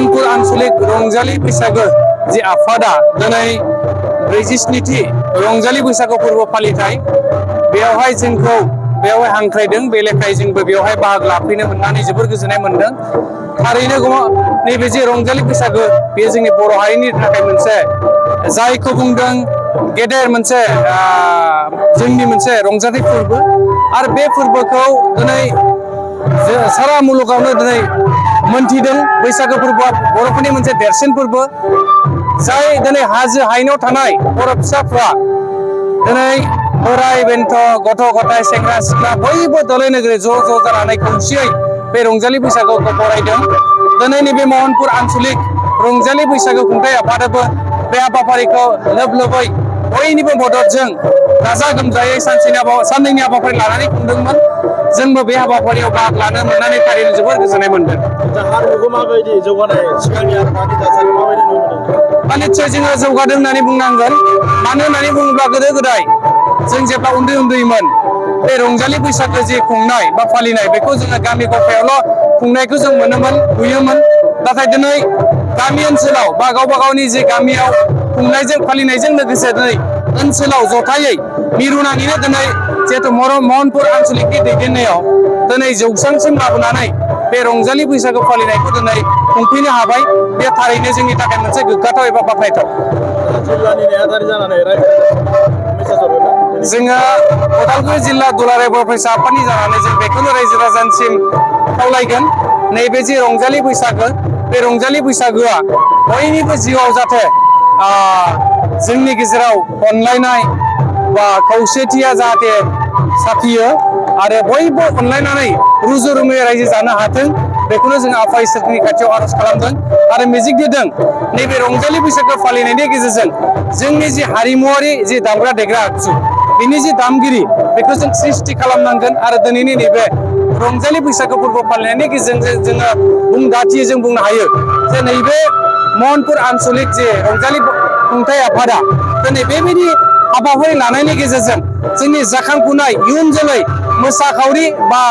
महनपुर आंचलिक रंजालि बैसागो जे आफादा दिनै 47थि रंजालि बैसागु फोरबो फालिथाय बेयावहाय जोंखौ बेयावहाय हांख्रायदों बे लेखायै जोंबो बेयावहाय बाहागो लाफैनो मोननानै जोबोर गोजोननाय मोनदों। थारैनो नैबे जे रंजालि बैसागो बेयो जोंनि बर' हारिनि थाखाय मोनसे जायखौ बुंदों गेदेर मोनसे जोंनि मोनसे रंजाथाइ फोरबो आरो बे फोरबोखौ दिनै सारा मुलुगावनो दिनै मोनथिदों बैसागो फोरबोआ बर'फोरनि मोनसे देरसिन फोरबो जाय दिनै हाजो हायेनाव थानाय बर' फिसाफ्रा दिनै बोराय बेन्थ गथ' गथाय सेंग्रा सिख्ला बयबो दलै नोगोरै ज' जानानै खौसेयै बे रंजालि बैसागुखौ बरायदों। दिनै नैबे महनपुर आंचलिक रंजालि बैसागु खुंथाय आफादाबो बे हाबाफारिखौ लोब लोबै बयनिबो मददजों गाजा गोमजायै साननैनि हाबाफारि लानानै खुंदोंमोन। जोंबो बे हाबाफारियाव बाहागो लानो मोननानै थारैनो जोबोर गोजोननाय मोनदों। हारिमुखौ माबायदि जौगानाय सिगांनि आरो दानि थासारि माबायदि नुनो मोनदों? निस्सय जोङो जौगादों होननानै बुंनांगोन। मानो होननानै बुङोब्ला गोदो गोदाय जों जेब्ला उन्दैमोन बे रंजालि बैसागो जे खुंनाय बा फालिनाय बेखौ जोङो गामि गफायावल' खुंनायखौ जों नुयोमोन। नाथाय दिनै गामि ओनसोलाव बा गावबा गावनि जे गामियाव खुंनायजों फालिनायजों लोगोसे दिनै ओनसोलाव जथायै मिरु नाङैनो दिनै जिहेतु महनपुर आंचलिकनि दैदेननायाव दिनै जौस्रांसिम लाबोनानै बे रंजालि बैसागु फालिनायखौ दिनै खुंफैनो हाबाय। बे थारैनो जोंनि थाखाय मोनसे गोग्गाथाव एबा बाख्नायथाव। जिल्लानि नेहाथारि जानानै जोङो उदालगुरि जिल्ला दुलाराय बर' फरायसा आफादनि जानानै जों बेखौनो रायजो राजानिसिम खावलायगोन नैबे जे रंजालि बैसागो बे रंजालि बैसागोआ बयनिबो जिउआव जाहाथे जोंनि गेजेराव अनलायनाय बा खौसेथिया जाहाथे साफियो आरो बयबो अनलायनानै रुजु रुमुयै रायजो जानो हाथों बेखौनो जों आफा इसोरनि खाथियाव आर'ज खालामदों आरो मिजिं थिदों नैबे रंजालि बैसागो फालिनायनि गेजेरजों जोंनि जि हारिमुवारि जि दामग्रा देग्रा आगजु बिनि जि दामगिरि बेखौ जों सृष्टि खालामनांगोन आरो दिनैनि नैबे रंजालि बैसागो फोरबो फालिनायनि गेजेरजों जोङो बुंदाथियै जों बुंनो हायो जे नैबे महनपुर आंचलिक जे रंजालि खुंथाय आफादा दिनै बेबायदि हाबाफारि लानायनि गेजेरजों जोंनि जाखांफुनाय इयुन जोलै मोसाखावरि बा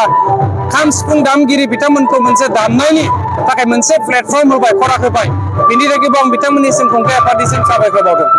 खाम सिफुं दामगिरि बिथांमोनखौ मोनसे दामनायनि थाखाय मोनसे प्लेटफर्म होबाय खराग होबाय बिनि थाखायबो आं बिथांमोननिसिम खुंथाय आफादनिसिम साबायखर बावदों।